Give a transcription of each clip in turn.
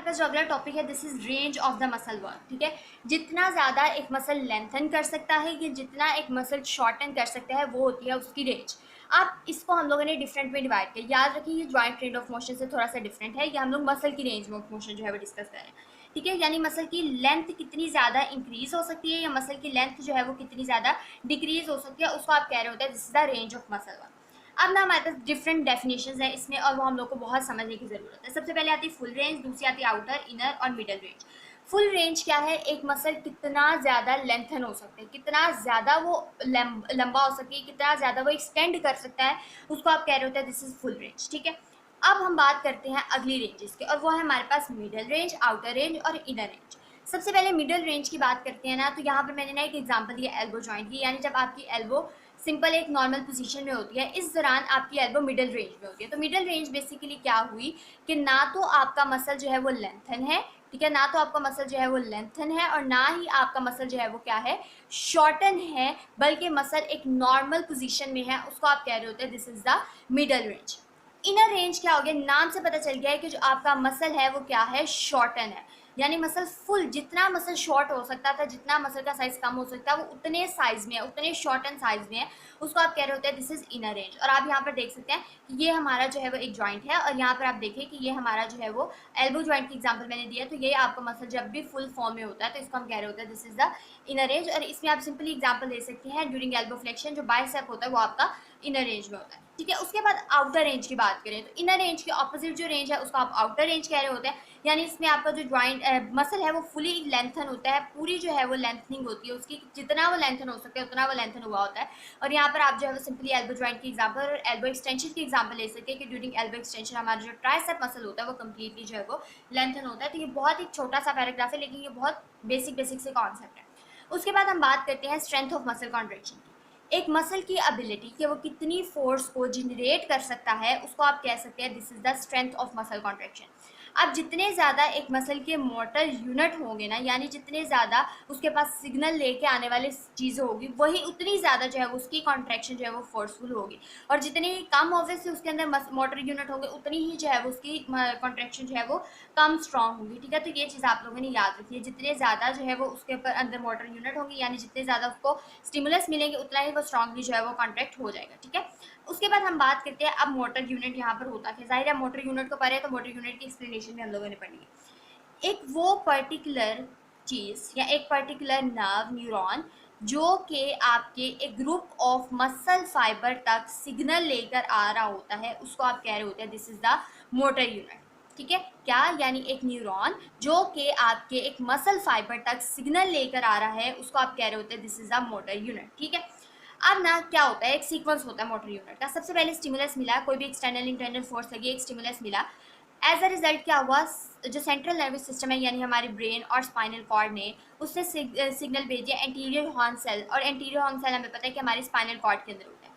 हमारे पास जो अगला टॉपिक है this is range of the muscle work. ठीक है, जितना ज़्यादा एक मसल लेंथन कर सकता है या जितना एक मसल शॉर्टन कर सकता है वो होती है उसकी रेंज। अब इसको हम लोगों ने डिफरेंट में डिवाइड किया। याद रखिए ये जॉइंट रेंज ऑफ मोशन से थोड़ा सा डिफरेंट है, या हम लोग मसल की रेंज ऑफ मोशन जो है वो डिस्कस कर रहे हैं। ठीक है, यानी मसल की लेंथ कितनी ज़्यादा इंक्रीज हो सकती है या मसल की लेंथ जो है वो कितनी ज़्यादा डिक्रीज हो सकती है, उसको आप कह रहे होते हैं this is the range of muscle work. अब ना हमारे पास डिफरेंट डेफिनेशन है इसमें और वो हम लोग को बहुत समझने की जरूरत है। सबसे पहले आती है फुल रेंज, दूसरी आती है आउटर, इनर और मिडल रेंज। फुल रेंज क्या है? एक मसल कितना ज़्यादा लेंथन हो सकता है, कितना ज़्यादा वो लंबा हो सकती है, कितना ज़्यादा वो एक्सटेंड कर सकता है, उसको आप कह रहे होते हैं दिस इज फुल रेंज। ठीक है, अब हम बात करते हैं अगली रेंजेस के और वो है हमारे पास मिडल रेंज, आउटर रेंज और इनर रेंज। सबसे पहले मिडल रेंज की बात करते हैं ना, तो यहाँ पर मैंने ना एक एग्जांपल दिया एल्बो जॉइंट की, यानी जब आपकी एल्बो सिंपल एक नॉर्मल पोजीशन में होती है, इस दौरान आपकी एल्बो मिडल रेंज में होती है। तो मिडल रेंज बेसिकली क्या हुई कि ना तो आपका मसल जो है वो लेंथन है, ठीक है, ना तो आपका मसल जो है वो लेंथन है और ना ही आपका मसल जो है वो क्या है, शॉर्टन है, बल्कि मसल एक नॉर्मल पोजीशन में है, उसको आप कह रहे होते हैं this is the middle range. Inner range क्या हो गया? नाम से पता चल गया है कि जो आपका मसल है वो क्या है, शॉर्टन है, यानी मसल फुल, जितना मसल शॉर्ट हो सकता था, जितना मसल का साइज कम हो सकता है वो उतने साइज में है, उतने शॉर्टन साइज में है, उसको आप कह रहे होते हैं दिस इज इनर रेंज। और आप यहाँ पर देख सकते हैं कि ये हमारा जो है वो एक जॉइंट है और यहाँ पर आप देखें कि ये हमारा जो है वो एल्बो जॉइंट की एग्जांपल मैंने दिया, तो ये आपका मसल जब भी फुल फॉर्म में होता है तो इसको हम कह रहे होते हैं this is the inner range. और इसमें आप सिंपली एग्जाम्पल दे सकते हैं ड्यूरिंग एल्बो फ्लेक्शन जो बाइसेप होता है वो आपका इनर रेंज में होता है। ठीक है, उसके बाद आउटर रेंज की बात करें तो इनर रेंज के ऑपोजिट जो रेंज है उसको आप आउटर रेंज कह रहे होते हैं, यानी इसमें आपका जो जॉइंट मसल है वो फुली लेंथन होता है, पूरी जो है वो लेंथनिंग होती है उसकी, जितना वो लेंथन हो सकता है उतना वो लेंथन हुआ होता है। और यहाँ पर आप जो है वो सिंपली एल्बो जॉइंट की एग्जांपल और एल्बो एक्सटेंशन की एग्जांपल ले सकते हैं कि ड्यूरिंग एल्बो एक्सटेंशन हमारा जो ट्राइसेप मसल होता है वो कम्प्लीटली जो है वो लेंथन होता है। तो ये बहुत ही छोटा सा पैराग्राफ है लेकिन ये बहुत बेसिक से कॉन्सेप्ट है। उसके बाद हम बात करते हैं स्ट्रेंथ ऑफ मसल कॉन्ट्रैक्शन की। एक मसल की एबिलिटी कि वो कितनी फोर्स को जनरेट कर सकता है उसको आप कह सकते हैं this is the strength of muscle contraction. अब जितने ज़्यादा एक मसल के मोटर यूनिट होंगे ना, यानी जितने ज़्यादा उसके पास सिग्नल लेके आने वाली चीज़ें होगी वही उतनी ज़्यादा जो है उसकी कॉन्ट्रैक्शन जो है वो फोर्सफुल होगी, और जितनी कम ऑब्वियसली उसके अंदर मोटर यूनिट होंगे उतनी ही जो है वो उसकी कॉन्ट्रैक्शन जो है वो कम स्ट्रॉन्ग होगी। ठीक है, तो ये चीज़ आप लोगों ने याद रखी है, जितने ज़्यादा जो है वो उसके ऊपर अंदर मोटर यूनिट होंगी यानी जितने ज़्यादा उसको स्टिमुलस मिलेंगे उतना ही वो स्ट्रांगली जो है वो कॉन्ट्रैक्ट हो जाएगा। ठीक है, उसके बाद हम बात करते हैं अब मोटर यूनिट यहाँ पर होता है, जाहिर है मोटर यूनिट को पढ़े तो मोटर यूनिट की एक्सप्लेनेशन भी हम लोगों ने पढ़ी है। एक वो पर्टिकुलर चीज़ या एक पर्टिकुलर नर्व न्यूरॉन जो कि आपके एक ग्रुप ऑफ मसल फाइबर तक सिग्नल लेकर आ रहा होता है उसको आप कह रहे होते हैं this is the motor unit. ठीक है, क्या? यानी एक न्यूरॉन जो कि आपके एक मसल फाइबर तक सिग्नल लेकर आ रहा है उसको आप कह रहे होते हैं this is the motor unit. ठीक है, अब ना क्या होता है, एक सीक्वेंस होता है मोटर यूनिट का। सबसे पहले स्टिमुलस मिला, कोई भी एक्सटर्नल इंटरनल फोर्स लगी, एक स्टिमुलस मिला। एज अ रिजल्ट क्या हुआ, जो सेंट्रल नर्वस सिस्टम है यानी हमारी ब्रेन और स्पाइनल कॉर्ड ने उससे सिग्नल भेजे एंटीरियर हॉर्न सेल, और एंटीरियर हॉर्न सेल हमें पता है कि हमारी स्पाइनल कॉर्ड के अंदर होता है।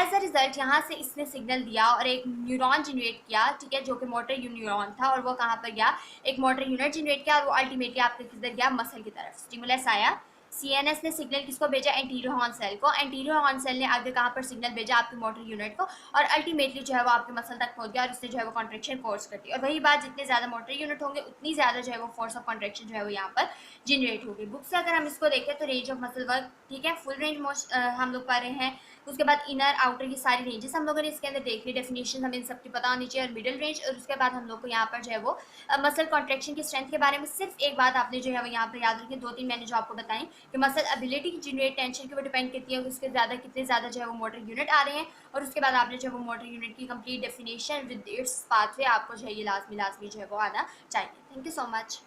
एज अ रिजल्ट यहाँ से इसने सिग्नल दिया और एक न्यूरॉन जनरेट किया, ठीक है, जो कि मोटर न्यूरॉन था, और वो कहाँ पर गया, एक मोटर यूनिट जनरेट किया और वो अल्टीमेटली आपके किधर गया, मसल की तरफ। स्टिमुलस आया, सीएनएस ने सिग्नल किसको भेजा, एंटीरियर हॉर्न सेल को, एंटीरियर हॉर्न सेल ने आगे कहाँ पर सिग्नल भेजा, आपकी मोटर यूनिट को, और अल्टीमेटली जो है वो आपके मसल तक पहुंच गया और उससे जो है वो कॉन्ट्रैक्शन फोर्स करती है। और वही बात, जितने ज़्यादा मोटर यूनिट होंगे उतनी ज़्यादा जो है वो फोर्स ऑफ कॉन्ट्रैक्शन जो है वो यहाँ पर जनरेट होगी। बुक से अगर हम इसको देखें तो रेंज ऑफ मसल वर्क, ठीक है, फुल रेंज हम लोग पा रहे हैं। उसके बाद इनर आउटर की सारी रेंजेस हम लोगों ने इसके अंदर देख ली, डेफिनेशन हमें इन सबकी पता होनी चाहिए, और मिडिल रेंज। और उसके बाद हम लोग को यहाँ पर जो है वो मसल कॉन्ट्रैक्शन की स्ट्रेंथ के बारे में सिर्फ एक बात आपने जो है वो यहाँ पर याद रखी, दो तीन मैंने जो आपको बताई कि मसल एबिलिटी की जनरेट टेंशन के ऊपर डिपेंड करती है उसके ज़्यादा कितने ज़्यादा जो है वो मोटर यूनिट आ रहे हैं। और उसके बाद आपने जो है वो मोटर यूनिट की complete definition with its pathway आपको जो है ये लाजमी जो है वो आना चाहिए। Thank you so much.